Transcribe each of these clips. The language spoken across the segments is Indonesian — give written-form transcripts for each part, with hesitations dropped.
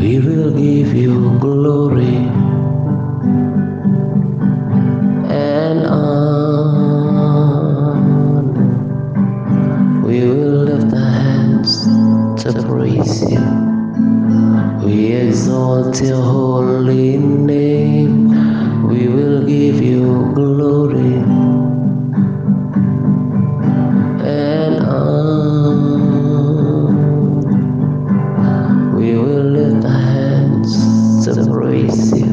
We will give you glory and honor. We will lift our hands to praise you. We exalt your holy name. We will give you glory and honor. We will lift our hands to praise you.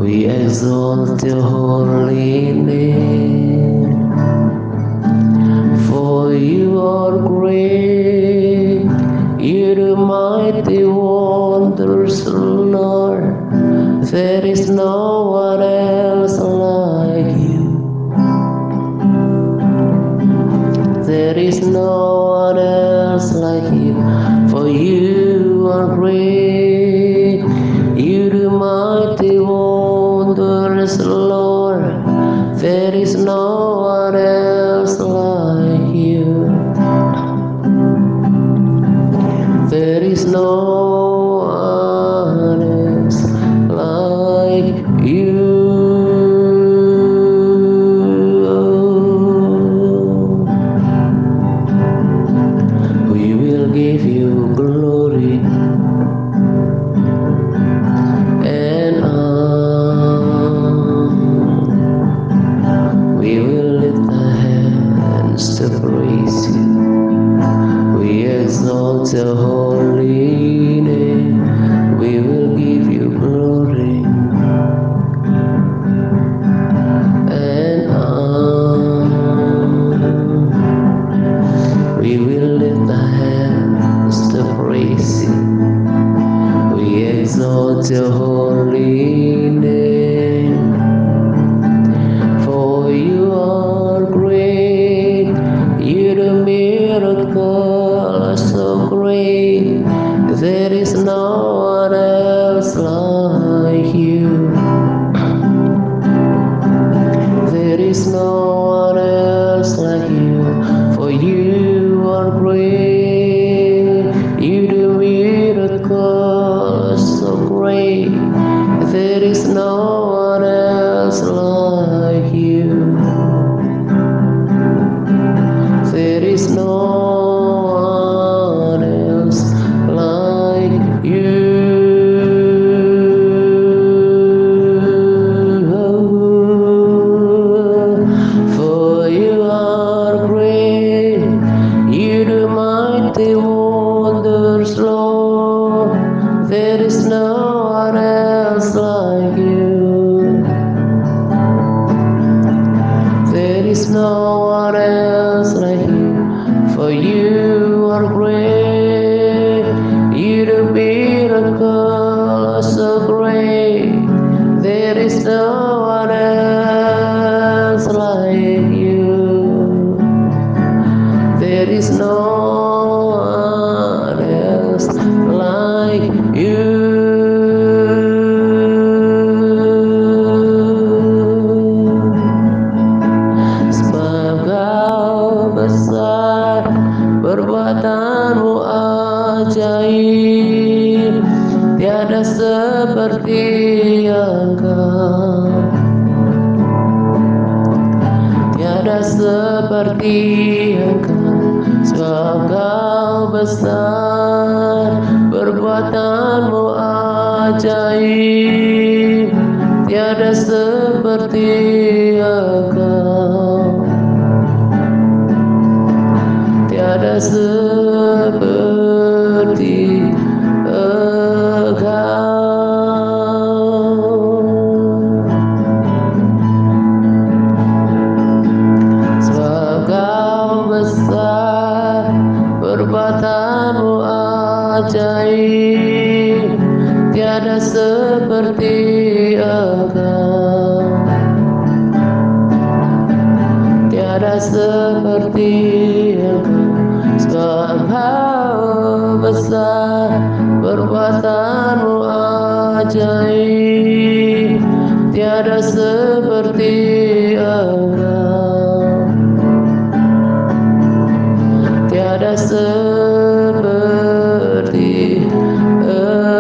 We exalt your holy name. For you are great, you do mighty wonders, Lord. There is no one else like you. There is no one else like you. For you are great, you do mighty wonders, Lord. There is no one else like you. There is no one else like you. We will give you glory and honor. We will lift our hands to praise you. We exalt your holy name. We will give you glory and honor. We will lift our hands to praise you. We exalt your holy name. For you are great, you do miracles so great. There is no one else like you. There is no one else like you. For you are great, you do miracles so great. There is no one else like you. There is no one else like you. For you are great, you do mighty wonders, Lord. There is no one else like you. There is no one else like you. For you are great, you do miracles so great. There is no one else like you. There is no one else like you. Sebab kau besar, perbuatanmu ajaib, tiada seperti Engkau. Tiada seperti Engkau. Sebab kau besar, perbuatanmu ajaib, tiada seperti Engkau. Tiada seperti Engkau. Sebab kau besar, perbuatanmu ajaib, tiada seperti Engkau. Tiada seperti Engkau. Sebab kau besar, perbuatanmu ajaib, tiada seperti Engkau. Tiada seperti Engkau.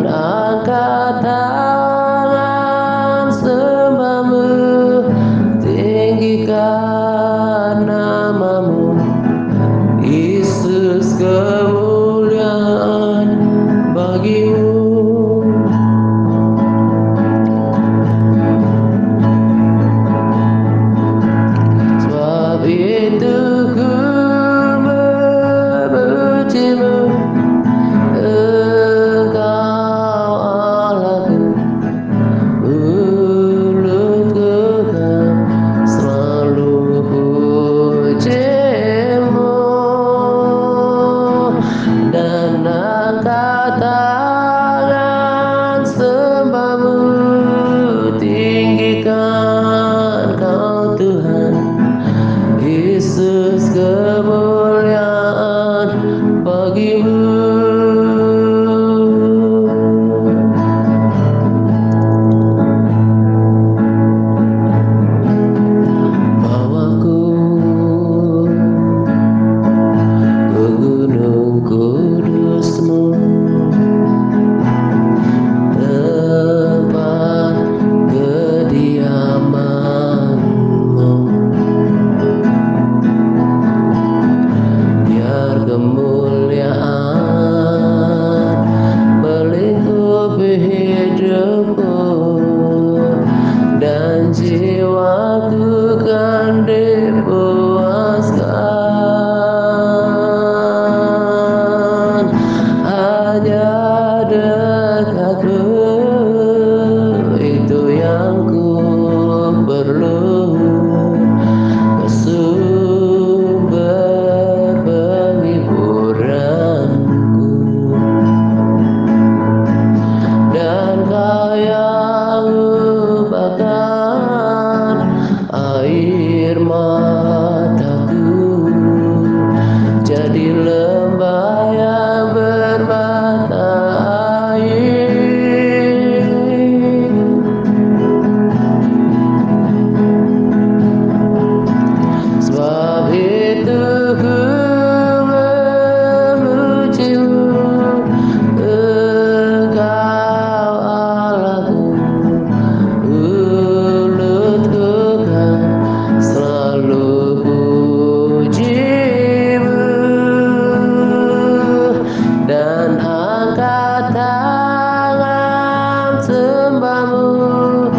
dan angkat tangan sembahmu, tinggikan namamu, Yesus, kemuliaan bagimu. Sebab itu ku memujimu, Engkau Allahku, mulutku kan selalu pujimu, dan angkat tangan sembahmu, tinggikan Kau Tuhan, Yesus, kemuliaan bagimu. Bawaku ke gunung kudus-Mu, tempat kediaman-Mu, biar kemuliaan melingkupi hidupku, dan jiwaku kan dipuaskan. Hanya dekat-Mu, itu yang ku perlu, ke sumber penghiburanku, dan Kau yang lupakan air mataku, jadi lembah yang bermata air. Sebab itu ku memujimu, Engkau Allahku, mulutku kan selalu pujimu, dan angkat tangan sembahmu,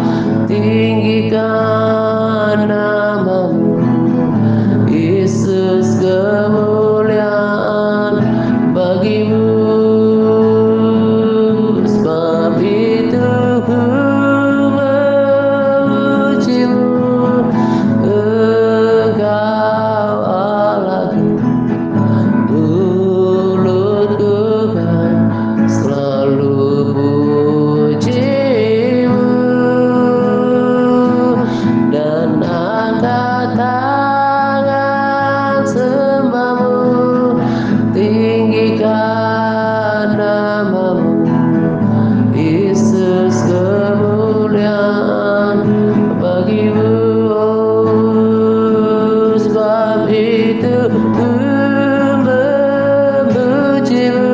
tinggikan namamu, Yesus, kemuliaan bagimu. Sebab itu ku memujimu, Engkau Allahku, mulutku kan selalu pujimu, dan angkat tangan sembahmu, tinggikan namamu, Yesus, kemuliaan bagimu. Sebab itu ku memujimu,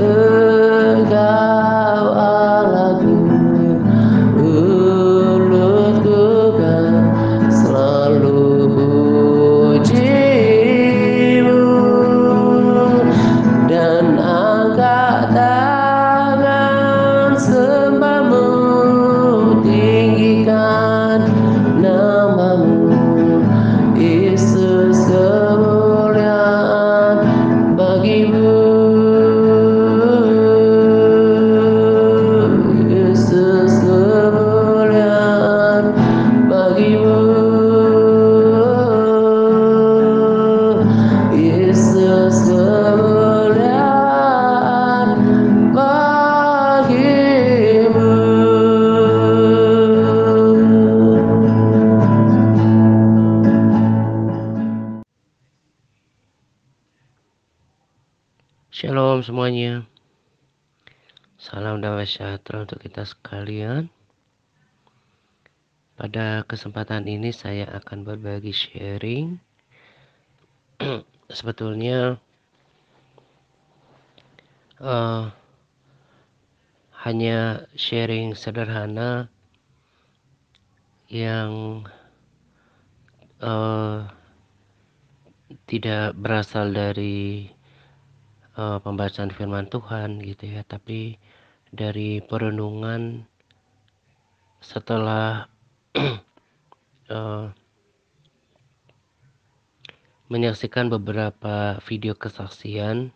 Engkau Allahku, mulutku kan selalu pujimu, dan angkat tangan sembahmu, tinggikan namamu, Yesus, kemuliaan bagimu. Yesus, kemuliaan bagimu. Yesus, kemuliaan bagimu. Shalom semuanya. Salam damai sejahtera untuk kita sekalian. Pada kesempatan ini saya akan berbagi sharing. Sebetulnya hanya sharing sederhana yang tidak berasal dari pembacaan firman Tuhan gitu ya, tapi dari perenungan setelah menyaksikan beberapa video kesaksian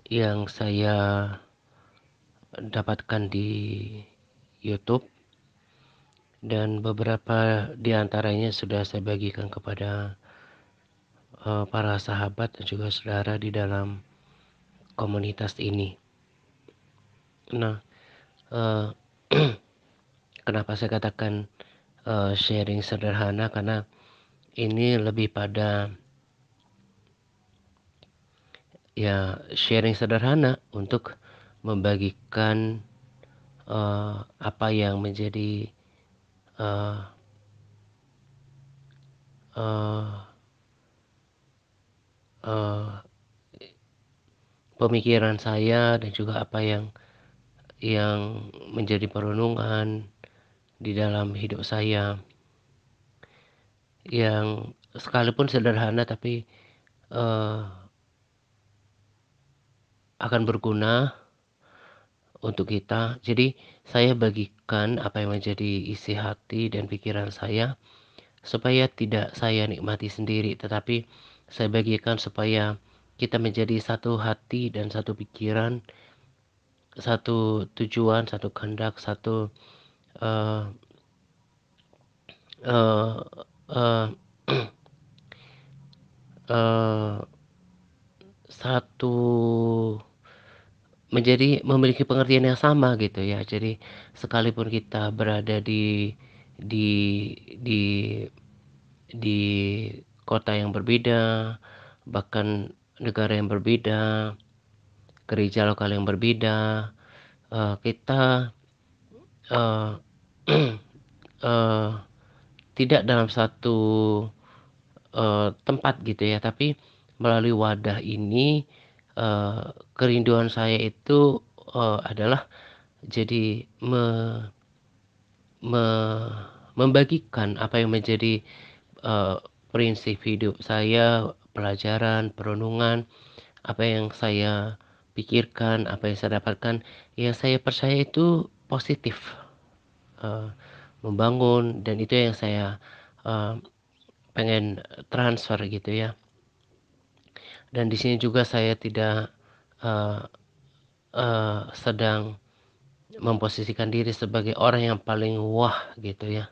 yang saya dapatkan di YouTube, dan beberapa di antaranya sudah saya bagikan kepada para sahabat dan juga saudara di dalam komunitas ini. Nah, kenapa saya katakan sharing sederhana, karena ini lebih pada ya sharing sederhana untuk membagikan apa yang menjadi pemikiran saya dan juga apa yang menjadi perenungan di dalam hidup saya, yang sekalipun sederhana tapi akan berguna untuk kita. Jadi saya bagikan apa yang menjadi isi hati dan pikiran saya, supaya tidak saya nikmati sendiri, tetapi saya bagikan supaya kita menjadi satu hati dan satu pikiran, satu tujuan, satu kehendak, satu uh, uh, uh, satu menjadi memiliki pengertian yang sama gitu ya. Jadi sekalipun kita berada di di di kota yang berbeda, bahkan negara yang berbeda, gereja lokal yang berbeda, kita uh, uh, tidak dalam satu tempat gitu ya, tapi melalui wadah ini kerinduan saya itu adalah jadi membagikan apa yang menjadi prinsip hidup saya, pelajaran, perenungan, apa yang saya pikirkan, apa yang saya dapatkan, yang saya percaya itu positif, uh, membangun, dan itu yang saya uh, pengen transfer gitu ya. Dan di sini juga saya tidak sedang memposisikan diri sebagai orang yang paling wah gitu ya.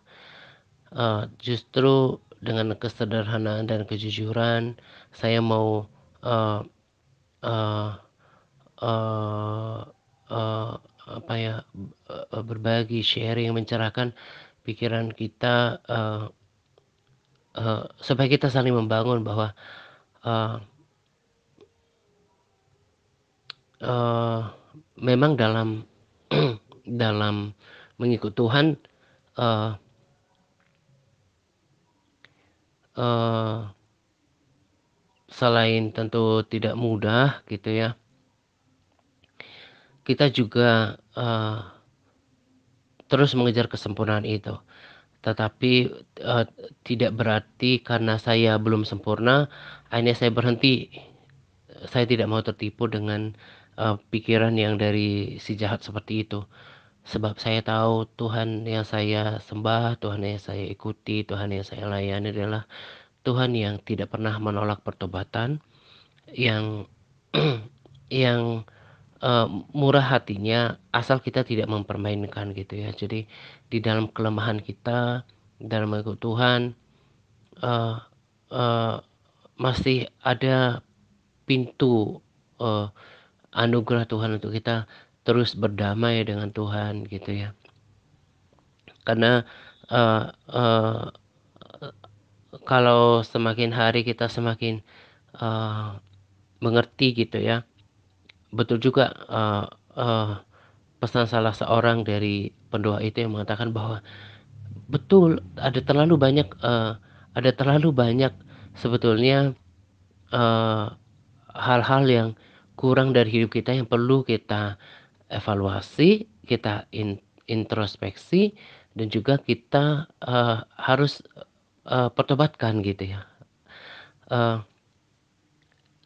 Justru dengan kesederhanaan dan kejujuran saya mau uh, uh, uh, uh, apa ya berbagi, sharing, mencerahkan pikiran kita, supaya kita saling membangun bahwa uh, uh, memang dalam dalam mengikut Tuhan, uh, uh, selain tentu tidak mudah gitu ya, kita juga terus mengejar kesempurnaan itu. Tetapi tidak berarti karena saya belum sempurna akhirnya saya berhenti. Saya tidak mau tertipu dengan pikiran yang dari si jahat seperti itu. Sebab saya tahu Tuhan yang saya sembah, Tuhan yang saya ikuti, Tuhan yang saya layani adalah Tuhan yang tidak pernah menolak pertobatan, yang yang murah hatinya asal kita tidak mempermainkan gitu ya. Jadi di dalam kelemahan kita, dalam mengikut Tuhan, uh, uh, masih ada pintu uh, anugerah Tuhan untuk kita terus berdamai dengan Tuhan gitu ya. Karena uh, uh, kalau semakin hari kita semakin uh, mengerti gitu ya. Betul juga pesan salah seorang dari pendoa itu yang mengatakan bahwa betul ada terlalu banyak sebetulnya hal-hal yang kurang dari hidup kita yang perlu kita evaluasi, kita introspeksi, dan juga kita harus pertobatkan gitu ya.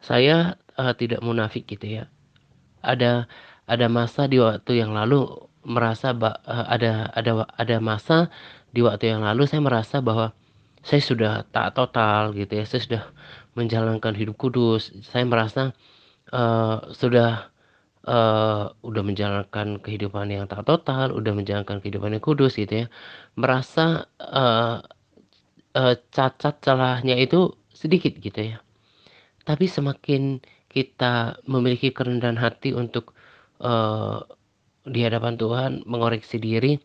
Saya tidak munafik gitu ya. Ada masa di waktu yang lalu merasa ada masa di waktu yang lalu saya merasa bahwa saya sudah taat total gitu ya. Saya sudah menjalankan hidup kudus. Saya merasa sudah udah menjalankan kehidupan yang taat total, udah menjalankan kehidupan yang kudus gitu ya. Merasa cacat celahnya itu sedikit gitu ya. Tapi semakin kita memiliki kerendahan hati untuk eh, di hadapan Tuhan mengoreksi diri,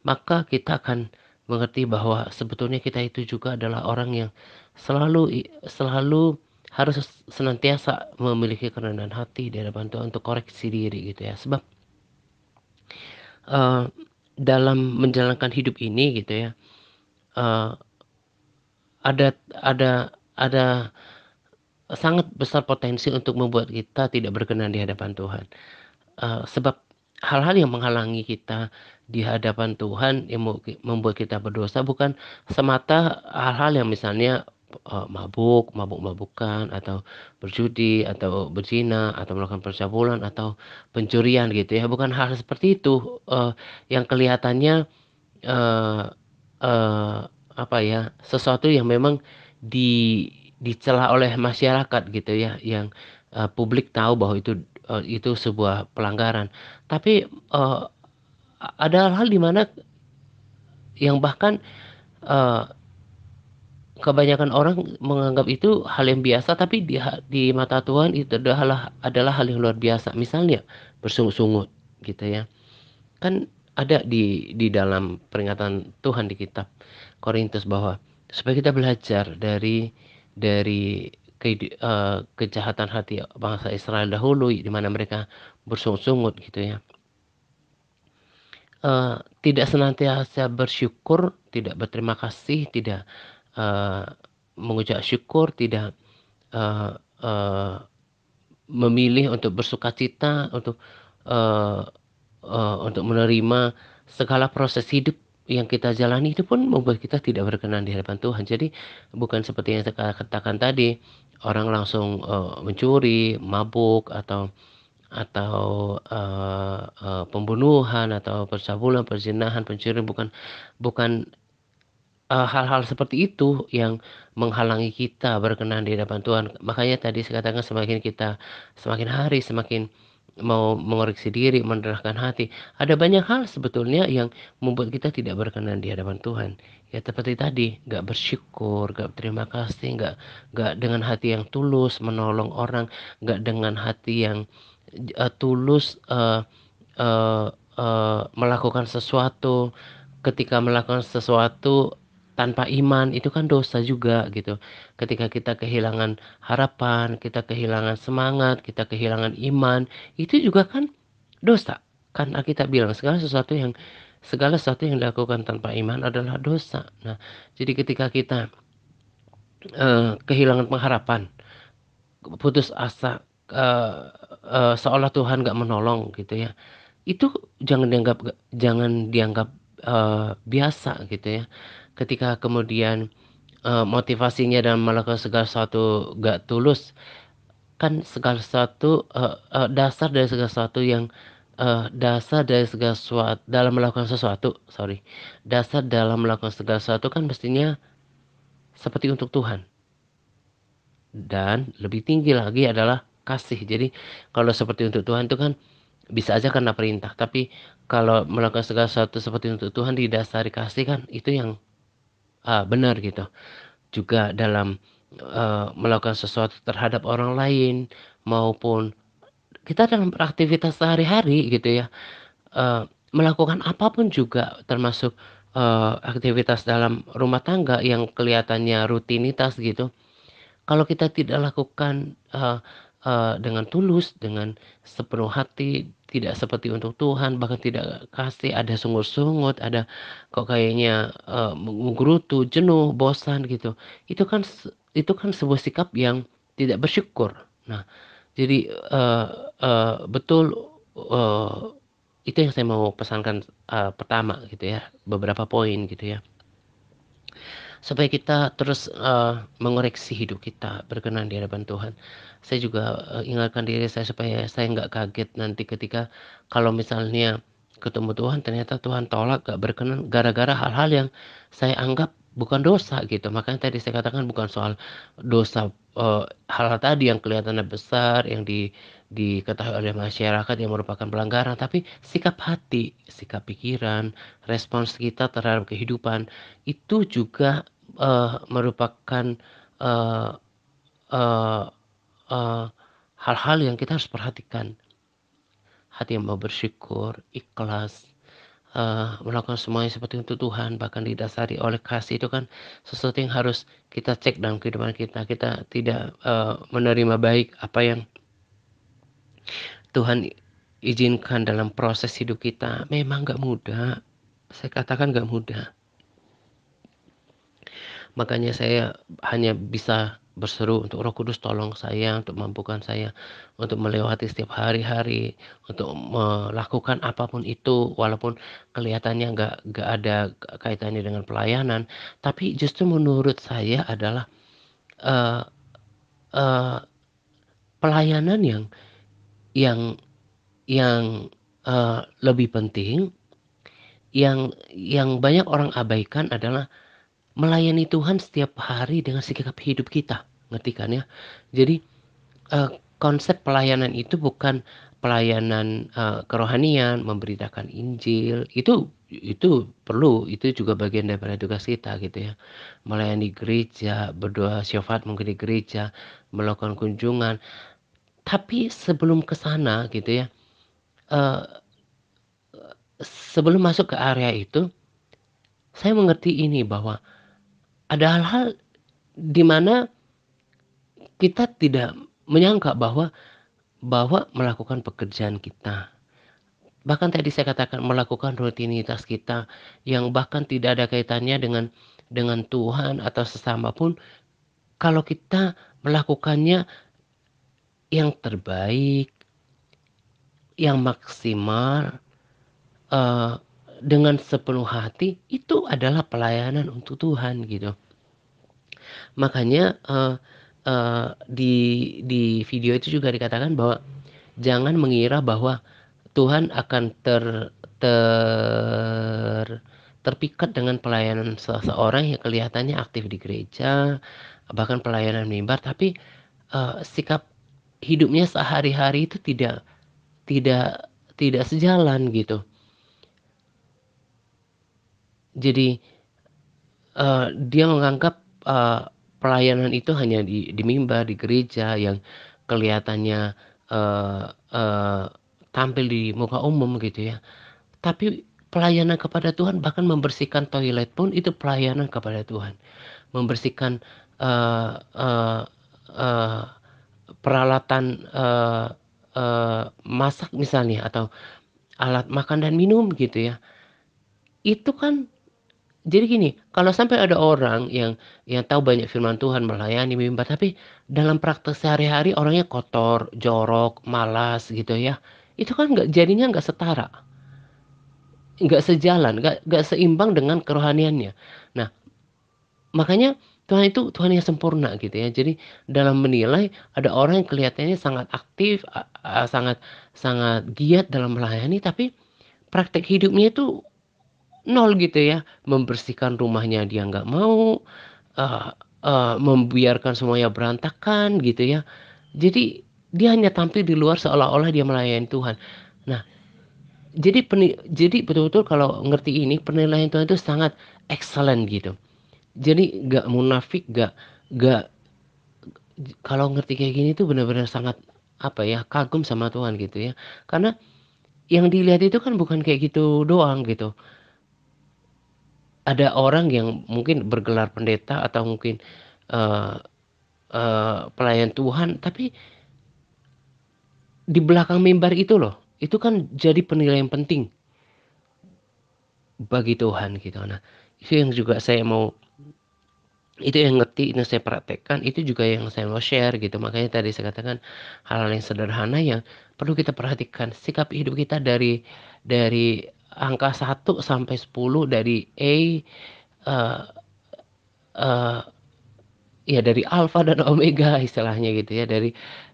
maka kita akan mengerti bahwa sebetulnya kita itu juga adalah orang yang selalu harus senantiasa memiliki kerendahan hati di hadapan Tuhan untuk koreksi diri gitu ya. Sebab eh, dalam menjalankan hidup ini gitu ya, eh, ada ada ada sangat besar potensi untuk membuat kita tidak berkenan di hadapan Tuhan. Sebab hal-hal yang menghalangi kita di hadapan Tuhan yang membuat kita berdosa bukan semata hal-hal yang misalnya mabuk-mabukan atau berjudi atau berzina atau melakukan percabulan atau pencurian gitu ya. Bukan hal seperti itu yang kelihatannya eh, eh, apa ya, sesuatu yang memang di dicela oleh masyarakat gitu ya, yang publik tahu bahwa itu sebuah pelanggaran. Tapi ada hal di mana yang bahkan eh, kebanyakan orang menganggap itu hal yang biasa, tapi di mata Tuhan itu adalah hal yang luar biasa. Misalnya bersungut-sungut gitu ya. Kan ada di dalam peringatan Tuhan di kitab Korintus bahwa supaya kita belajar dari kejahatan hati bangsa Israel dahulu di mana mereka bersungut-sungut gitu ya. Tidak senantiasa bersyukur, tidak berterima kasih, tidak eh, mengucap syukur, tidak eh, eh, memilih untuk bersukacita, eh, untuk menerima segala proses hidup yang kita jalani, itu pun membuat kita tidak berkenan di hadapan Tuhan. Jadi bukan seperti yang saya katakan tadi, orang langsung mencuri, mabuk atau pembunuhan atau percabulan, perzinahan, pencurian, bukan bukan hal-hal seperti itu yang menghalangi kita berkenan di hadapan Tuhan. Makanya tadi saya katakan semakin kita semakin hari semakin mau mengoreksi diri, merendahkan hati. Ada banyak hal sebetulnya yang membuat kita tidak berkenan di hadapan Tuhan. Ya seperti tadi, nggak bersyukur, nggak berterima kasih, nggak dengan hati yang tulus menolong orang, nggak dengan hati yang tulus melakukan sesuatu. Ketika melakukan sesuatu tanpa iman itu kan dosa juga gitu. Ketika kita kehilangan harapan, kita kehilangan semangat, kita kehilangan iman, itu juga kan dosa. Kan kita bilang segala sesuatu yang dilakukan tanpa iman adalah dosa. Nah, jadi ketika kita kehilangan pengharapan, putus asa, seolah Tuhan gak menolong gitu ya, itu jangan dianggap biasa gitu ya. Ketika kemudian motivasinya dalam melakukan segala sesuatu gak tulus, kan segala sesuatu dasar dari segala sesuatu dalam melakukan sesuatu, sorry, dasar dalam melakukan segala sesuatu kan mestinya seperti untuk Tuhan, dan lebih tinggi lagi adalah kasih. Jadi kalau seperti untuk Tuhan itu kan bisa aja karena perintah, tapi kalau melakukan segala sesuatu seperti untuk Tuhan didasari kasih, kan itu yang benar gitu. Juga dalam melakukan sesuatu terhadap orang lain, maupun kita dalam beraktivitas sehari-hari gitu ya, melakukan apapun juga, termasuk aktivitas dalam rumah tangga yang kelihatannya rutinitas gitu. Kalau kita tidak lakukan dengan tulus, dengan sepenuh hati, tidak seperti untuk Tuhan, bahkan tidak kasih, ada sungut-sungut, ada kok kayaknya menggerutu, jenuh, bosan gitu. Itu kan sebuah sikap yang tidak bersyukur. Nah, jadi betul, Itu yang saya mau pesankan pertama gitu ya, beberapa poin gitu ya. Supaya kita terus mengoreksi hidup kita berkenan di hadapan Tuhan. Saya juga ingatkan diri saya supaya saya nggak kaget nanti ketika kalau misalnya ketemu Tuhan ternyata Tuhan tolak, gak berkenan gara-gara hal-hal yang saya anggap bukan dosa gitu. Makanya tadi saya katakan bukan soal dosa hal-hal tadi yang kelihatannya besar yang diketahui oleh masyarakat yang merupakan pelanggaran, tapi sikap hati, sikap pikiran, respons kita terhadap kehidupan itu juga merupakan uh, uh, uh, hal-hal yang kita harus perhatikan. Hati yang mau bersyukur, ikhlas, melakukan semuanya seperti untuk Tuhan, bahkan didasari oleh kasih, itu kan sesuatu yang harus kita cek dalam kehidupan kita. Kita tidak menerima baik apa yang Tuhan izinkan dalam proses hidup kita. Memang gak mudah. Saya katakan gak mudah. Makanya saya hanya bisa berseru untuk Roh Kudus, tolong saya, untuk mampukan saya untuk melewati setiap hari-hari, untuk melakukan apapun itu, walaupun kelihatannya nggak ada kaitannya dengan pelayanan, tapi justru menurut saya adalah uh, uh, pelayanan yang yang lebih penting, yang banyak orang abaikan adalah melayani Tuhan setiap hari dengan sikap hidup kita, ngerti kan ya? Jadi konsep pelayanan itu bukan pelayanan kerohanian, memberitakan Injil, itu perlu, itu juga bagian daripada tugas kita gitu ya. Melayani gereja, berdoa syafaat mungkin di gereja, melakukan kunjungan. Tapi sebelum ke sana gitu ya, uh, sebelum masuk ke area itu, saya mengerti ini bahwa ada hal-hal di mana kita tidak menyangka bahwa melakukan pekerjaan kita, bahkan tadi saya katakan melakukan rutinitas kita yang bahkan tidak ada kaitannya dengan Tuhan atau sesama pun, kalau kita melakukannya yang terbaik, yang maksimal, dengan sepenuh hati, itu adalah pelayanan untuk Tuhan gitu. Makanya di video itu juga dikatakan bahwa jangan mengira bahwa Tuhan akan ter terpikat dengan pelayanan seseorang yang kelihatannya aktif di gereja, bahkan pelayanan mimbar, tapi sikap hidupnya sehari-hari itu tidak tidak sejalan gitu. Jadi dia menganggap pelayanan itu hanya di mimbar, di gereja yang kelihatannya tampil di muka umum gitu ya. Tapi pelayanan kepada Tuhan, bahkan membersihkan toilet pun itu pelayanan kepada Tuhan. Membersihkan peralatan masak misalnya, atau alat makan dan minum gitu ya. Itu kan jadi gini, kalau sampai ada orang yang tahu banyak firman Tuhan, melayani mimbar, tapi dalam praktek sehari-hari orangnya kotor, jorok, malas gitu ya. Itu kan jadinya nggak setara, nggak sejalan, nggak seimbang dengan kerohaniannya. Nah, makanya Tuhan itu Tuhan yang sempurna gitu ya. Jadi dalam menilai, ada orang yang kelihatannya sangat aktif, sangat sangat giat dalam melayani, tapi praktek hidupnya itu nol gitu ya. Membersihkan rumahnya dia nggak mau, membiarkan semuanya berantakan gitu ya. Jadi dia hanya tampil di luar seolah-olah dia melayani Tuhan. Nah, jadi betul-betul kalau ngerti ini, penilaian Tuhan itu sangat excellent gitu. Jadi nggak munafik, nggak kalau ngerti kayak gini tuh benar-benar sangat apa ya, kagum sama Tuhan gitu ya. Karena yang dilihat itu kan bukan kayak gitu doang gitu. Ada orang yang mungkin bergelar pendeta atau mungkin uh, pelayan Tuhan, tapi di belakang mimbar itu loh, itu kan jadi penilaian penting bagi Tuhan gitu. Nah, itu yang juga saya mau Itu yang ngerti, yang saya praktekkan, itu juga yang saya mau share gitu. Makanya tadi saya katakan hal-hal yang sederhana yang perlu kita perhatikan. Sikap hidup kita dari angka 1 sampai 10, dari A, eh, eh, ya dari alfa dan omega istilahnya gitu ya,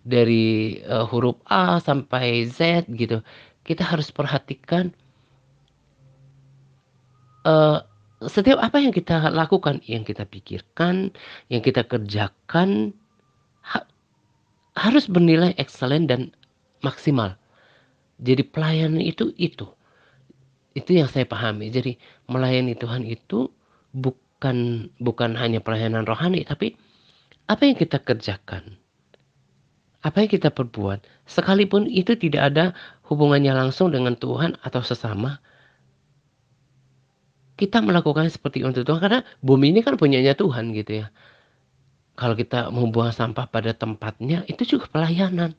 dari huruf A sampai Z gitu. Kita harus perhatikan eh, setiap apa yang kita lakukan, yang kita pikirkan, yang kita kerjakan ha- harus bernilai excellent dan maksimal. Jadi pelayanan itu yang saya pahami. Jadi melayani Tuhan itu bukan bukan hanya pelayanan rohani, tapi apa yang kita kerjakan, apa yang kita perbuat, sekalipun itu tidak ada hubungannya langsung dengan Tuhan atau sesama, kita melakukan seperti untuk Tuhan karena bumi ini kan punyanya Tuhan gitu ya. Kalau kita membuang sampah pada tempatnya, itu juga pelayanan.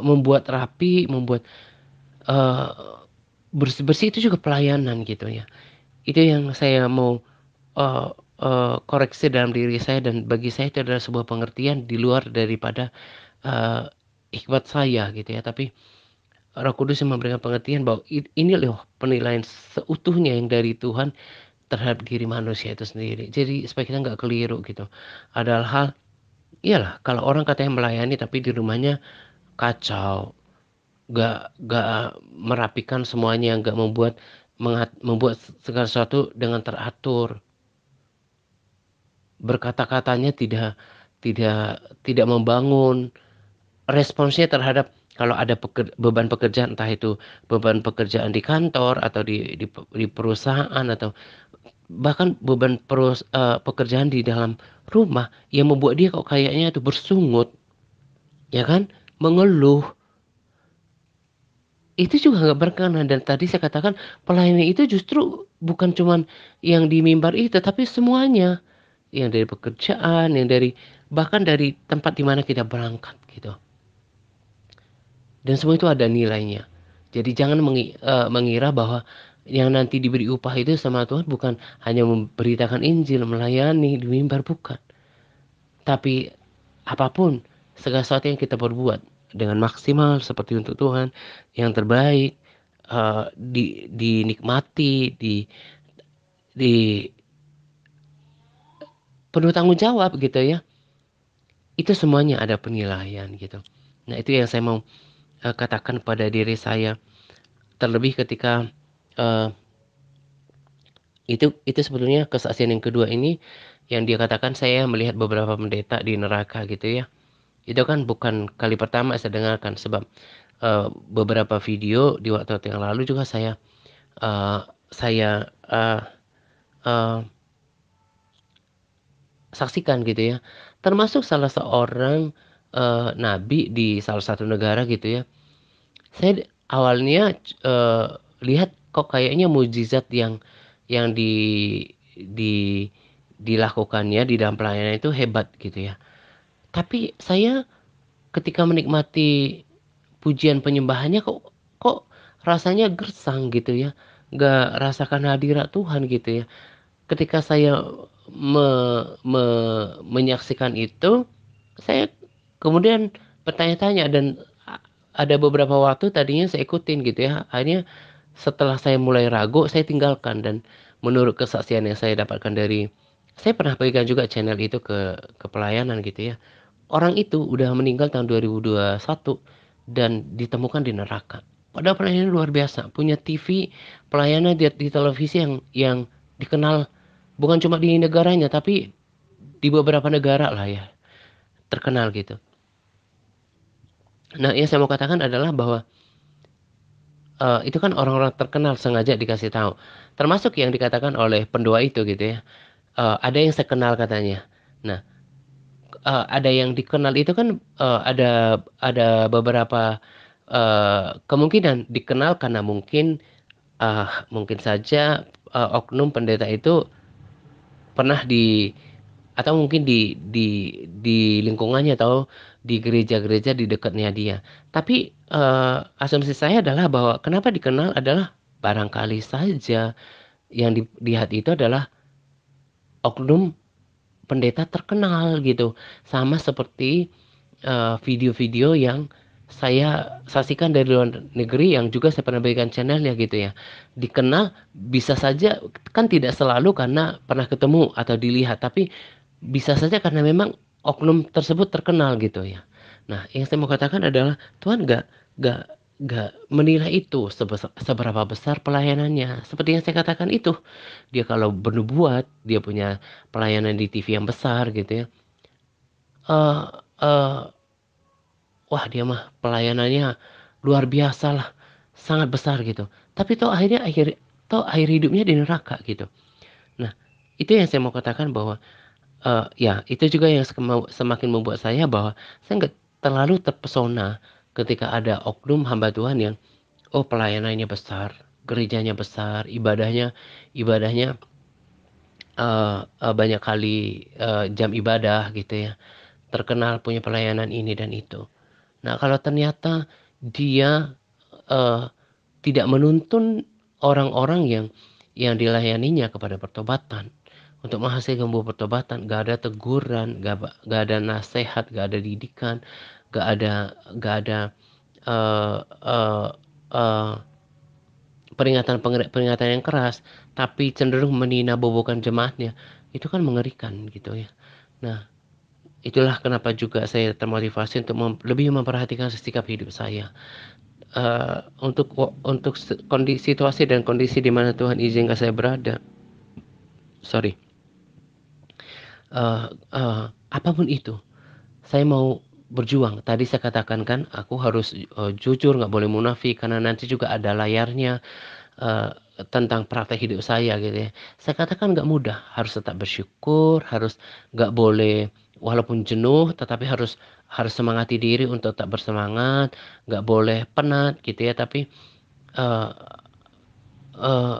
Membuat rapi, membuat eh, bersih-bersih itu juga pelayanan gitu ya. Itu yang saya mau eh, koreksi dalam diri saya, dan bagi saya itu adalah sebuah pengertian di luar daripada eh, hikmat saya gitu ya. Tapi Roh Kudus yang memberikan pengertian bahwa ini loh penilaian seutuhnya yang dari Tuhan terhadap diri manusia itu sendiri. Jadi supaya kita nggak keliru gitu. Ada hal, iyalah kalau orang katanya melayani tapi di rumahnya kacau, nggak merapikan semuanya, nggak membuat segala sesuatu dengan teratur, berkata-katanya tidak tidak membangun, responsnya terhadap kalau ada beban pekerjaan, entah itu beban pekerjaan di kantor atau di perusahaan, atau bahkan beban pekerjaan di dalam rumah yang membuat dia kok kayaknya itu bersungut, ya kan, mengeluh. Itu juga nggak berkenan. Dan tadi saya katakan pelayanan itu justru bukan cuman yang di mimbar itu, tapi semuanya, yang dari pekerjaan, yang dari bahkan dari tempat di mana kita berangkat gitu. Dan semua itu ada nilainya. Jadi jangan mengira bahwa yang nanti diberi upah itu sama Tuhan bukan hanya memberitakan Injil, melayani di mimbar, bukan. Tapi apapun, segala sesuatu yang kita perbuat dengan maksimal seperti untuk Tuhan, yang terbaik, dinikmati, di penuh tanggung jawab gitu ya. Itu semuanya ada penilaian gitu. Nah, itu yang saya mau katakan pada diri saya. Terlebih ketika eh, itu sebetulnya kesaksian yang kedua ini yang dia katakan saya melihat beberapa pendeta di neraka gitu ya. Itu kan bukan kali pertama saya dengarkan, sebab beberapa video di waktu yang lalu juga eh, saya saksikan gitu ya. Termasuk salah seorang nabi di salah satu negara gitu ya. Saya awalnya eh, lihat kok kayaknya mujizat yang di dilakukannya di dalam pelayanan itu hebat gitu ya. Tapi saya ketika menikmati pujian penyembahannya kok rasanya gersang gitu ya. Gak rasakan hadirat Tuhan gitu ya. Ketika saya menyaksikan itu, saya kemudian bertanya-tanya, dan ada beberapa waktu tadinya saya ikutin gitu ya. Akhirnya setelah saya mulai ragu, saya tinggalkan. Dan menurut kesaksian yang saya dapatkan dari, saya pernah bagikan juga channel itu ke pelayanan gitu ya. Orang itu udah meninggal tahun 2021 dan ditemukan di neraka. Padahal pelayanan luar biasa, punya TV, pelayanan di televisi yang dikenal bukan cuma di negaranya, tapi di beberapa negara lah ya, terkenal gitu. Nah, yang saya mau katakan adalah bahwa itu kan orang-orang terkenal sengaja dikasih tahu. Termasuk yang dikatakan oleh pendua itu gitu ya. Ada yang saya kenal katanya. Nah, ada yang dikenal itu kan ada beberapa kemungkinan dikenal karena mungkin saja oknum pendeta itu pernah atau mungkin di lingkungannya atau di gereja-gereja di dekatnya dia. Tapi asumsi saya adalah bahwa kenapa dikenal adalah barangkali saja Yang dilihat itu adalah oknum pendeta terkenal gitu. Sama seperti video-video yang saya saksikan dari luar negeri yang juga saya pernah berikan channelnya gitu ya. Dikenal bisa saja kan tidak selalu karena pernah ketemu atau dilihat, tapi bisa saja karena memang oknum tersebut terkenal gitu ya. Nah, yang saya mau katakan adalah Tuhan gak gak menilai itu seberapa besar pelayanannya. Seperti yang saya katakan itu, dia kalau bernubuat, dia punya pelayanan di TV yang besar gitu ya. Eh eh Wah, dia mah pelayanannya luar biasa lah, sangat besar gitu. Tapi akhir hidupnya di neraka gitu. Nah, itu yang saya mau katakan bahwa ya itu juga yang semakin membuat saya bahwa saya nggak terlalu terpesona ketika ada oknum hamba Tuhan yang pelayanannya besar, gerejanya besar, ibadahnya banyak kali jam ibadah gitu ya, terkenal punya pelayanan ini dan itu. Nah, kalau ternyata dia eh, tidak menuntun orang-orang yang dilayaninya kepada pertobatan untuk menghasilkan buah pertobatan, gak ada teguran, gak ada nasihat, gak ada didikan, gak ada eh, eh, eh, peringatan yang keras, tapi cenderung meninabobokan jemaatnya, itu kan mengerikan gitu ya. Nah, itulah kenapa juga saya termotivasi untuk lebih memperhatikan sikap hidup saya. Untuk kondisi situasi dan kondisi di mana Tuhan izinkan saya berada, sorry, apapun itu, saya mau berjuang. Tadi saya katakan kan, aku harus jujur, nggak boleh munafik, karena nanti juga ada layarnya uh, tentang praktek hidup saya gitu ya. Saya katakan nggak mudah, harus tetap bersyukur, harus nggak boleh walaupun jenuh, tetapi harus semangati diri untuk tetap bersemangat, nggak boleh penat gitu ya. Tapi uh, uh,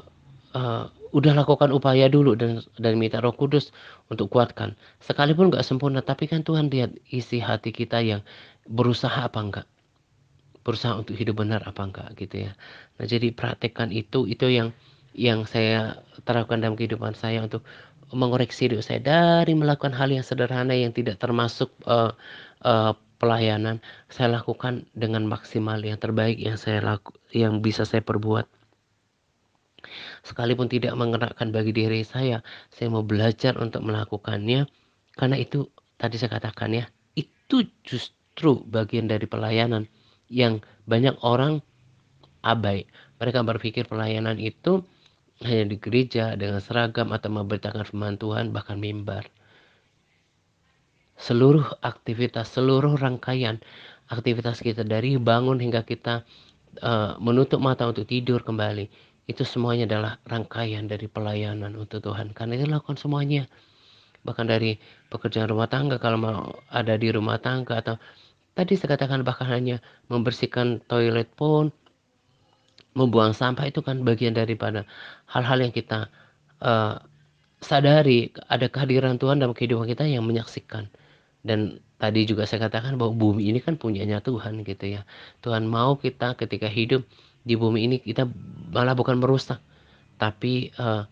uh, udah lakukan upaya dulu dan minta Roh Kudus untuk kuatkan. Sekalipun nggak sempurna, tapi kan Tuhan lihat isi hati kita yang berusaha apa enggak, berusaha untuk hidup benar apa enggak gitu ya. Nah, jadi praktekkan itu yang saya terapkan dalam kehidupan saya untuk mengoreksi diri saya dari melakukan hal yang sederhana yang tidak termasuk pelayanan, saya lakukan dengan maksimal yang terbaik yang bisa saya perbuat. Sekalipun tidak mengenakan bagi diri saya mau belajar untuk melakukannya, karena itu tadi saya katakan ya, itu justru bagian dari pelayanan yang banyak orang abai. Mereka berpikir pelayanan itu hanya di gereja dengan seragam atau memberitakan firman Tuhan, bahkan mimbar. Seluruh aktivitas, seluruh rangkaian aktivitas kita dari bangun hingga kita menutup mata untuk tidur kembali, itu semuanya adalah rangkaian dari pelayanan untuk Tuhan. Karena itu lakukan semuanya, bahkan dari pekerjaan rumah tangga, kalau mau ada di rumah tangga, atau tadi saya katakan bahkan hanya membersihkan toilet pun, membuang sampah, itu kan bagian daripada hal-hal yang kita uh, sadari ada kehadiran Tuhan dalam kehidupan kita yang menyaksikan. Dan tadi juga saya katakan bahwa bumi ini kan punyanya Tuhan gitu ya. Tuhan mau kita ketika hidup di bumi ini, kita malah bukan merusak, tapi uh,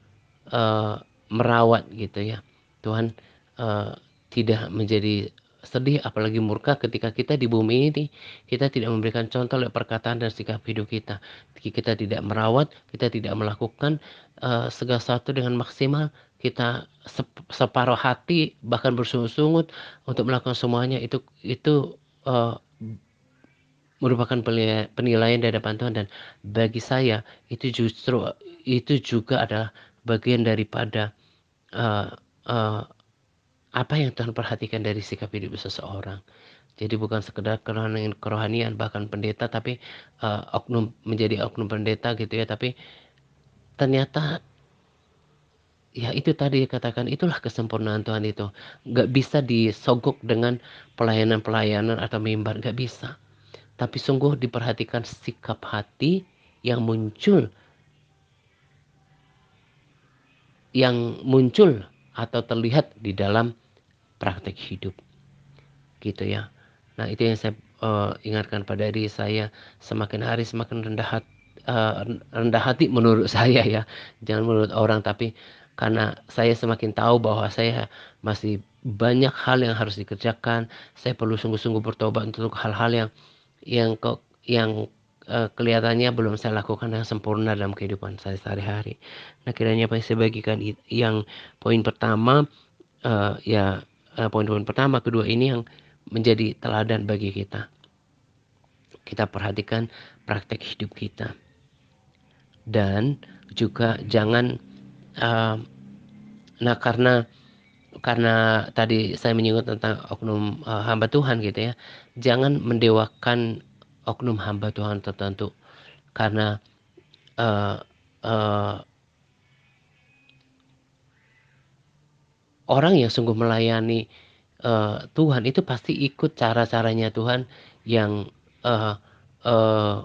merawat gitu ya. Tuhan uh, tidak menjadi sedih apalagi murka ketika kita di bumi ini kita tidak memberikan contoh lewat perkataan dan sikap hidup kita. Kita tidak merawat, kita tidak melakukan segala sesuatu dengan maksimal, kita separuh hati bahkan bersungut-sungut untuk melakukan semuanya, itu uh, merupakan penilaian dari hadapan Tuhan. Dan bagi saya itu juga adalah bagian daripada uh, uh, apa yang Tuhan perhatikan dari sikap hidup seseorang. Jadi bukan sekedar kerohanian bahkan pendeta, tapi menjadi oknum pendeta gitu ya, tapi ternyata ya itu tadi katakan, itulah kesempurnaan Tuhan itu. Gak bisa disogok dengan pelayanan-pelayanan atau mimbar, gak bisa. Tapi sungguh diperhatikan sikap hati yang muncul atau terlihat di dalam praktek hidup gitu ya. Nah, itu yang saya ingatkan pada diri saya, semakin hari semakin rendah hati menurut saya ya, jangan menurut orang, tapi karena saya semakin tahu bahwa saya masih banyak hal yang harus dikerjakan, saya perlu sungguh-sungguh bertobat untuk hal-hal yang kelihatannya belum saya lakukan dengan sempurna dalam kehidupan saya sehari-hari. Nah, kiranya apa yang saya bagikan yang poin pertama, poin-poin pertama, kedua ini yang menjadi teladan bagi kita. Kita perhatikan praktek hidup kita. Dan juga jangan karena tadi saya menyinggung tentang oknum hamba Tuhan gitu ya. Jangan mendewakan oknum hamba Tuhan tertentu, karena uh, uh, orang yang sungguh melayani Tuhan itu pasti ikut cara-caranya Tuhan yang uh, uh,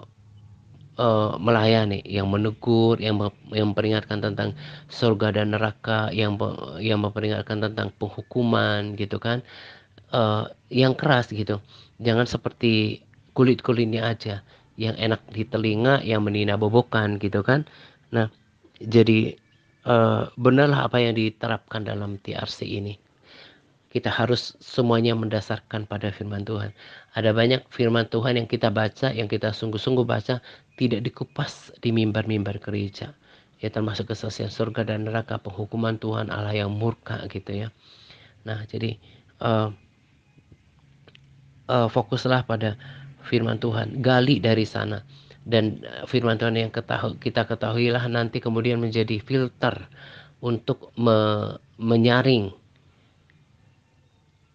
melayani, yang menegur, yang memperingatkan tentang surga dan neraka, yang memperingatkan tentang penghukuman gitu kan, yang keras gitu. Jangan seperti kulit-kulitnya aja, yang enak di telinga, yang menina bobokan gitu kan. Nah, jadi benarlah apa yang diterapkan dalam TRC ini. Kita harus semuanya mendasarkan pada firman Tuhan. Ada banyak firman Tuhan yang kita baca, yang kita sungguh-sungguh baca, tidak dikupas di mimbar-mimbar gereja. Ya, termasuk kesaksian surga dan neraka, penghukuman Tuhan Allah yang murka gitu ya. Nah, jadi fokuslah pada firman Tuhan, gali dari sana. Dan firman Tuhan yang kita ketahuilah nanti kemudian menjadi filter untuk menyaring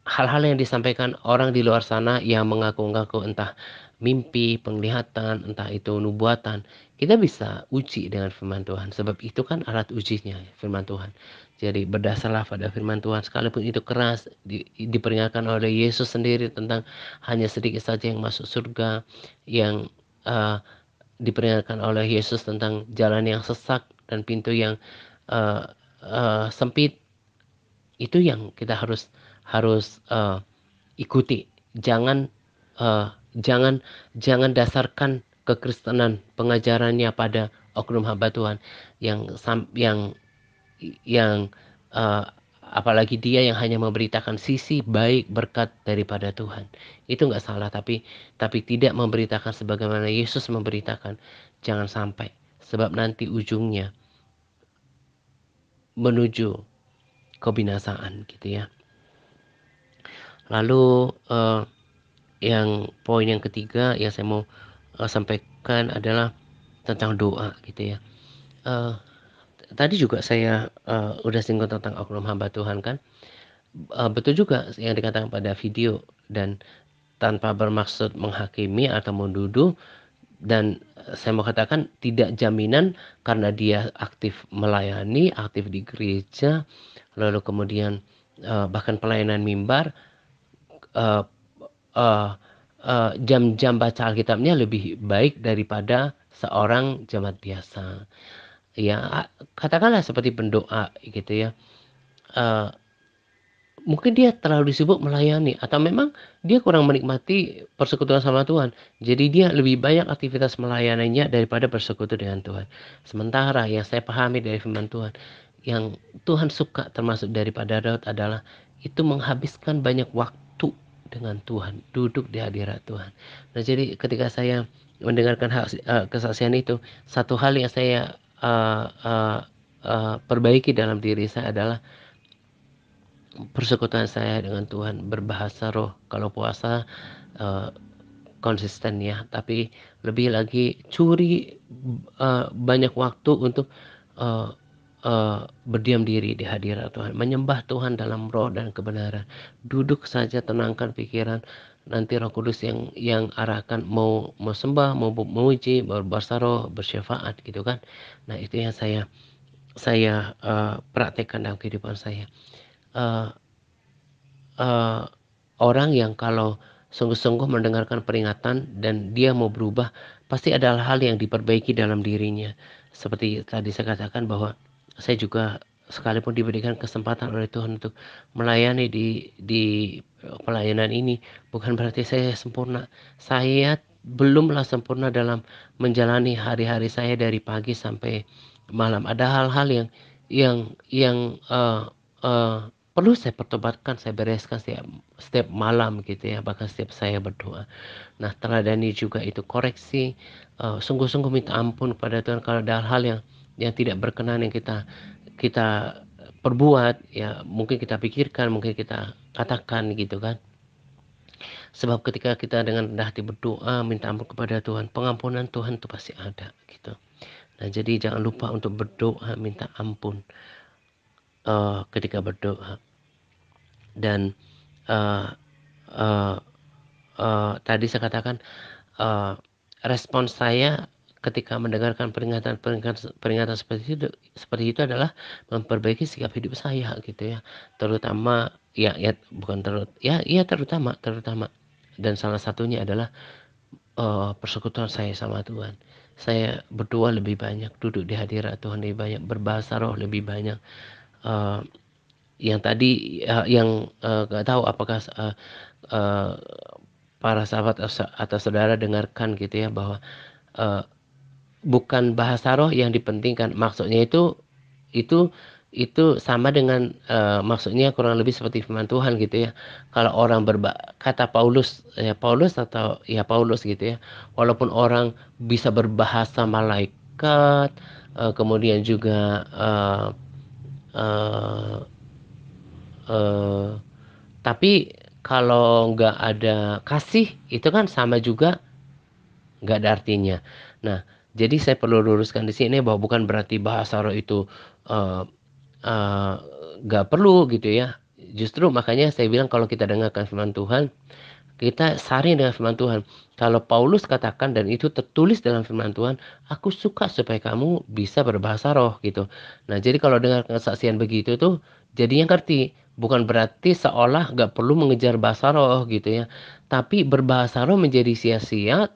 hal-hal yang disampaikan orang di luar sana yang mengaku-ngaku entah mimpi, penglihatan, entah itu nubuatan. Kita bisa uji dengan firman Tuhan, sebab itu kan alat ujinya, firman Tuhan. Jadi berdasarlah pada firman Tuhan, sekalipun itu keras, diperingatkan oleh Yesus sendiri tentang hanya sedikit saja yang masuk surga, yang diperingatkan oleh Yesus tentang jalan yang sesak dan pintu yang sempit. Itu yang kita harus ikuti. Jangan uh, jangan jangan dasarkan kekristenan pengajarannya pada oknum hamba Tuhan yang yang uh, apalagi dia yang hanya memberitakan sisi baik berkat daripada Tuhan. Itu nggak salah, tapi tidak memberitakan sebagaimana Yesus memberitakan. Jangan sampai, sebab nanti ujungnya menuju kebinasaan gitu ya. Lalu yang poin yang ketiga yang saya mau sampaikan adalah tentang doa gitu ya. Tadi juga saya udah singgung tentang oknum hamba Tuhan kan. Betul juga yang dikatakan pada video, dan tanpa bermaksud menghakimi atau menduduh, dan saya mau katakan tidak jaminan karena dia aktif melayani, aktif di gereja, lalu kemudian bahkan pelayanan mimbar, jam-jam baca Alkitabnya lebih baik daripada seorang jemaat biasa. Ya, katakanlah seperti pendoa gitu ya. Mungkin dia terlalu sibuk melayani, atau memang dia kurang menikmati persekutuan sama Tuhan. Jadi dia lebih banyak aktivitas melayaninya daripada bersekutu dengan Tuhan. Sementara yang saya pahami dari firman Tuhan, yang Tuhan suka termasuk daripada Daud adalah itu menghabiskan banyak waktu dengan Tuhan, duduk di hadirat Tuhan. Nah, jadi ketika saya mendengarkan kesaksian itu, satu hal yang saya perbaiki dalam diri saya adalah persekutuan saya dengan Tuhan, berbahasa roh. Kalau puasa konsisten ya, tapi lebih lagi curi banyak waktu untuk berdiam diri di hadirat Tuhan, menyembah Tuhan dalam roh dan kebenaran. Duduk saja, tenangkan pikiran, nanti Roh Kudus yang arahkan, mau sembah, mau memuji, berbahasa roh, bersyafaat gitu kan. Nah, itu yang saya praktekkan dalam kehidupan saya. Orang yang kalau sungguh-sungguh mendengarkan peringatan dan dia mau berubah, pasti ada hal yang diperbaiki dalam dirinya. Seperti tadi saya katakan bahwa saya juga sekalipun diberikan kesempatan oleh Tuhan untuk melayani di pelayanan ini, bukan berarti saya sempurna. Saya belumlah sempurna dalam menjalani hari-hari saya dari pagi sampai malam. Ada hal-hal yang perlu saya pertobatkan, saya bereskan setiap malam gitu ya, bahkan setiap saya berdoa. Nah, teladani juga itu koreksi, sungguh-sungguh minta ampun kepada Tuhan kalau ada hal-hal yang tidak berkenan yang kita perbuat, ya mungkin kita pikirkan, mungkin kita katakan gitu kan. Sebab ketika kita dengan rendah hati berdoa, minta ampun kepada Tuhan, pengampunan Tuhan itu pasti ada gitu. Nah, jadi jangan lupa untuk berdoa, minta ampun ketika berdoa. Dan uh, uh, tadi saya katakan respons saya ketika mendengarkan peringatan seperti itu adalah memperbaiki sikap hidup saya gitu ya, terutama terutama dan salah satunya adalah persekutuan saya sama Tuhan. Saya berdoa lebih banyak, duduk di hadirat Tuhan lebih banyak, berbahasa roh lebih banyak. uh, yang tadi yang gak tahu apakah uh, para sahabat atau saudara dengarkan gitu ya, bahwa uh, bukan bahasa roh yang dipentingkan. Maksudnya itu itu sama dengan maksudnya kurang lebih seperti firman Tuhan gitu ya. Kalau orang kata Paulus ya, Paulus gitu ya. Walaupun orang bisa berbahasa malaikat, kemudian juga uh, uh, tapi kalau nggak ada kasih itu kan sama juga nggak ada artinya. Nah, jadi saya perlu luruskan di sini bahwa bukan berarti bahasa roh itu eh, eh, nggak perlu gitu ya. Justru makanya saya bilang kalau kita dengarkan firman Tuhan, kita saring dengan firman Tuhan. Kalau Paulus katakan dan itu tertulis dalam firman Tuhan, aku suka supaya kamu bisa berbahasa roh gitu. Nah, jadi kalau dengar kesaksian begitu tuh jadinya ngerti. Bukan berarti seolah nggak perlu mengejar bahasa roh gitu ya. Tapi berbahasa roh menjadi sia-sia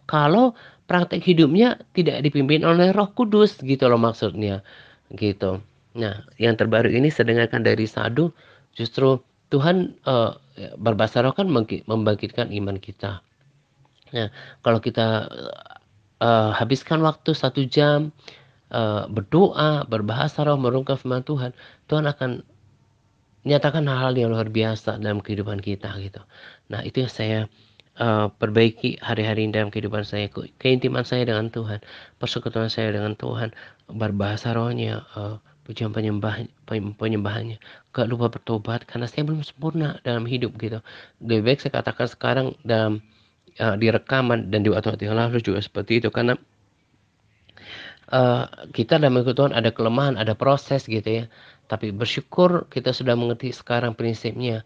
kalau praktek hidupnya tidak dipimpin oleh Roh Kudus gitu loh maksudnya gitu. Nah, yang terbaru ini saya dengarkan dari Sadu, justru Tuhan berbahasa roh kan membangkitkan iman kita. Nah, kalau kita habiskan waktu 1 jam berdoa, berbahasa roh, merenungkan firman Tuhan, Tuhan akan nyatakan hal-hal yang luar biasa dalam kehidupan kita gitu. Nah, itu yang saya perbaiki hari-hari dalam kehidupan saya, keintiman saya dengan Tuhan, persekutuan saya dengan Tuhan, berbahasa rohnya, pujian penyembahannya, gak lupa bertobat karena saya belum sempurna dalam hidup gitu. Lebih baik saya katakan sekarang dalam di rekaman dan di waktu-waktu yang lalu juga seperti itu, karena kita dalam mengikuti Tuhan ada kelemahan, ada proses gitu ya. Tapi bersyukur kita sudah mengerti sekarang prinsipnya,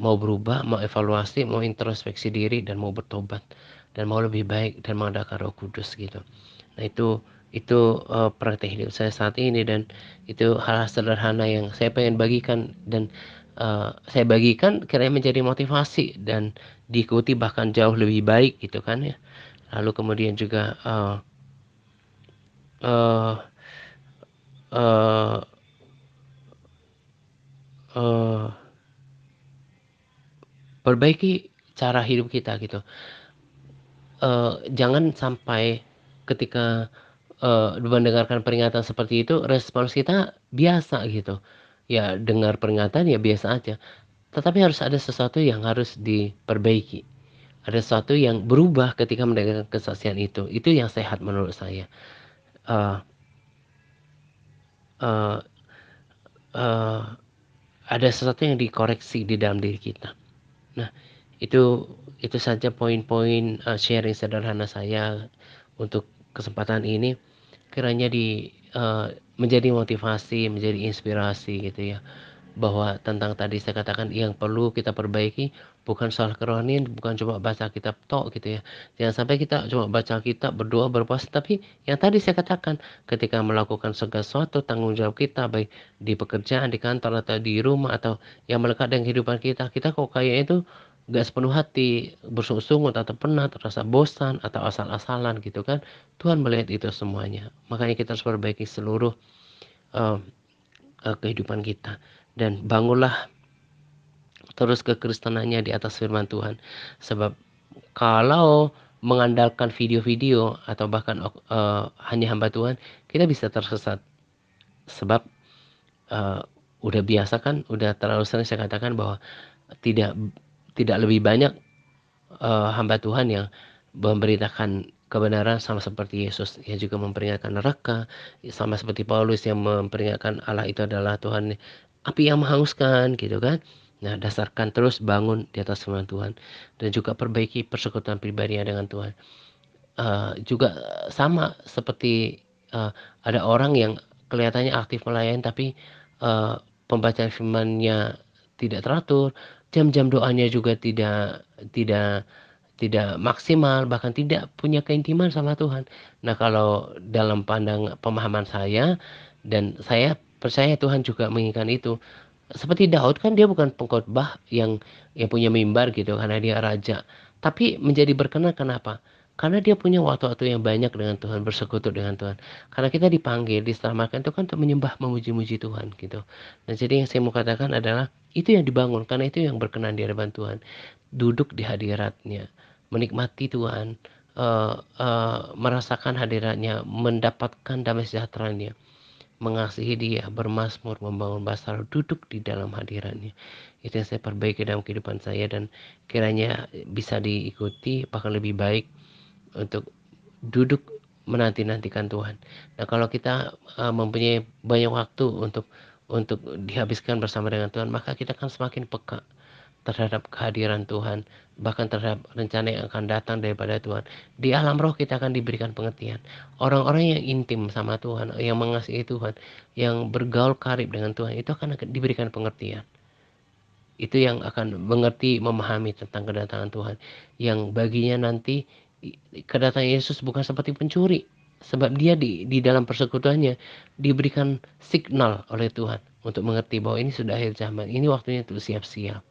mau berubah, mau evaluasi, mau introspeksi diri dan mau bertobat dan mau lebih baik dan mengadakan Roh Kudus gitu. Nah, itu praktek hidup saya saat ini, dan itu hal sederhana yang saya pengen bagikan, dan saya bagikan kiranya menjadi motivasi dan diikuti bahkan jauh lebih baik gitu kan ya. Lalu kemudian juga uh, uh, uh, perbaiki cara hidup kita gitu. Jangan sampai ketika mendengarkan peringatan seperti itu respons kita biasa gitu. Ya dengar peringatan ya biasa aja. Tetapi harus ada sesuatu yang harus diperbaiki. Ada sesuatu yang berubah ketika mendengarkan kesaksian itu. Itu yang sehat menurut saya. Uh, uh, uh, ada sesuatu yang dikoreksi di dalam diri kita. Nah, itu saja poin-poin sharing sederhana saya untuk kesempatan ini. Kiranya menjadi motivasi, menjadi inspirasi gitu ya. Bahwa tentang tadi saya katakan yang perlu kita perbaiki bukan soal kerohanian, bukan cuma baca kitab tok gitu ya. Jangan sampai kita cuma baca kitab, berdoa, berpuasa, tapi yang tadi saya katakan ketika melakukan segala sesuatu tanggung jawab kita, baik di pekerjaan, di kantor atau di rumah atau yang melekat dengan kehidupan kita, kita kok kayaknya itu gak sepenuh hati, bersungut-sungut atau penat, rasa bosan atau asal-asalan gitu kan. Tuhan melihat itu semuanya. Makanya kita harus perbaiki seluruh uh, kehidupan kita, dan bangunlah terus kekristenannya di atas firman Tuhan. Sebab kalau mengandalkan video-video atau bahkan hanya hamba Tuhan, kita bisa tersesat. Sebab udah biasa kan, udah terlalu sering saya katakan bahwa tidak lebih banyak hamba Tuhan yang memberitakan kebenaran sama seperti Yesus yang juga memperingatkan neraka, sama seperti Paulus yang memperingatkan Allah itu adalah Tuhan api yang menghanguskan gitu kan. Nah, dasarkan terus bangun di atas firman Tuhan dan juga perbaiki persekutuan pribadinya dengan Tuhan. Juga sama seperti ada orang yang kelihatannya aktif melayani tapi pembacaan firman-Nya tidak teratur, jam-jam doanya juga tidak maksimal, bahkan tidak punya keintiman sama Tuhan. Nah, kalau dalam pemahaman saya, dan saya percaya Tuhan juga menginginkan itu. Seperti Daud kan dia bukan pengkhotbah yang punya mimbar gitu karena dia raja. Tapi menjadi berkenan kenapa? Karena dia punya waktu-waktu yang banyak dengan Tuhan, bersekutu dengan Tuhan. Karena kita dipanggil, diselamatkan itu kan untuk menyembah, memuji-muji Tuhan gitu. Nah, jadi yang saya mau katakan adalah itu yang dibangun, karena itu yang berkenan di hadapan Tuhan. Duduk di hadiratnya, menikmati Tuhan, merasakan hadiratnya, mendapatkan damai sejahtera-Nya, mengasihi Dia, bermazmur, membangun basar, duduk di dalam hadiratnya. Itu yang saya perbaiki dalam kehidupan saya dan kiranya bisa diikuti, bahkan lebih baik untuk duduk menanti-nantikan Tuhan. Nah, kalau kita mempunyai banyak waktu untuk dihabiskan bersama dengan Tuhan, maka kita akan semakin peka terhadap kehadiran Tuhan, bahkan terhadap rencana yang akan datang daripada Tuhan. Di alam roh kita akan diberikan pengertian. Orang-orang yang intim sama Tuhan, yang mengasihi Tuhan, yang bergaul karib dengan Tuhan, itu akan diberikan pengertian. Itu yang akan mengerti, memahami tentang kedatangan Tuhan. Yang baginya nanti kedatangan Yesus bukan seperti pencuri. Sebab dia di dalam persekutuannya diberikan signal oleh Tuhan untuk mengerti bahwa ini sudah akhir zaman. Ini waktunya untuk siap-siap.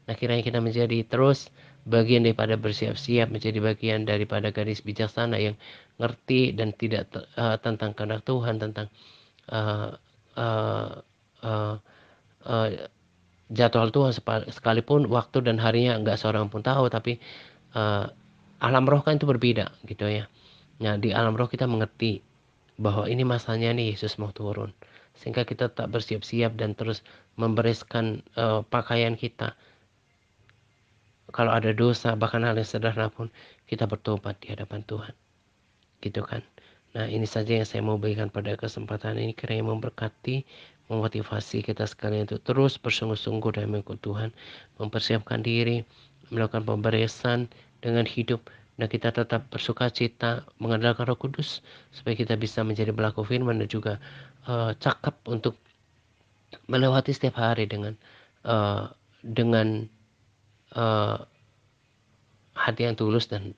Nah, kiranya kita menjadi terus bagian daripada bersiap-siap, menjadi bagian daripada gadis bijaksana yang ngerti dan tidak tentang kehendak Tuhan, tentang uh, uh, uh, uh, jadwal Tuhan, sekalipun waktu dan harinya enggak seorang pun tahu, tapi alam roh kan itu berbeda gitu ya. Nah, di alam roh kita mengerti bahwa ini masanya nih Yesus mau turun, sehingga kita tak bersiap-siap dan terus membereskan pakaian kita. Kalau ada dosa, bahkan hal yang sederhana pun, kita bertobat di hadapan Tuhan. Gitu kan. Nah, ini saja yang saya mau berikan pada kesempatan ini. Kiranya memberkati, memotivasi kita sekalian untuk terus bersungguh-sungguh dalam mengikut Tuhan. Mempersiapkan diri, melakukan pemberesan dengan hidup. Dan kita tetap bersuka cita, mengandalkan Roh Kudus. Supaya kita bisa menjadi pelaku firman dan juga cakap untuk melewati setiap hari dengan hati yang tulus dan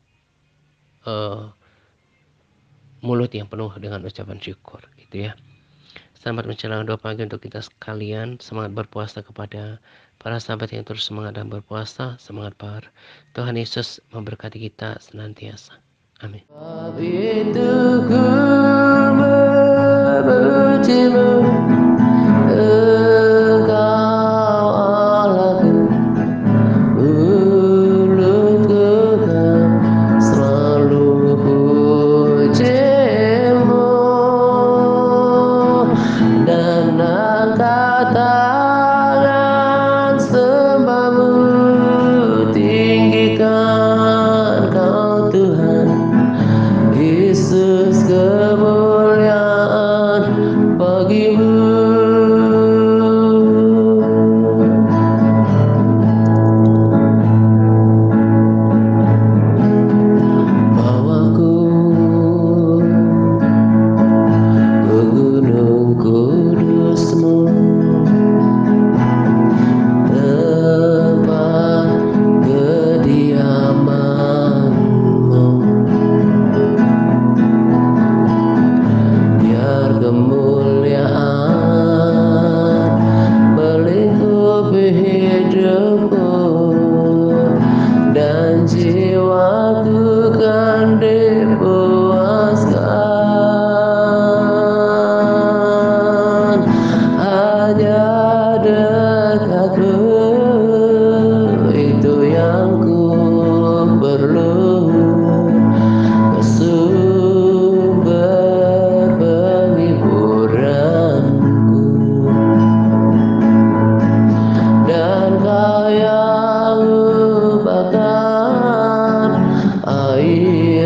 mulut yang penuh dengan ucapan syukur gitu ya. Selamat menjelang doa pagi untuk kita sekalian. Semangat berpuasa kepada para sahabat yang terus semangat dan berpuasa. Semangat par. Tuhan Yesus memberkati kita senantiasa. Amin. Yesus kemuliaan bagimu.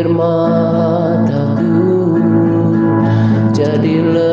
air mataku, jadilah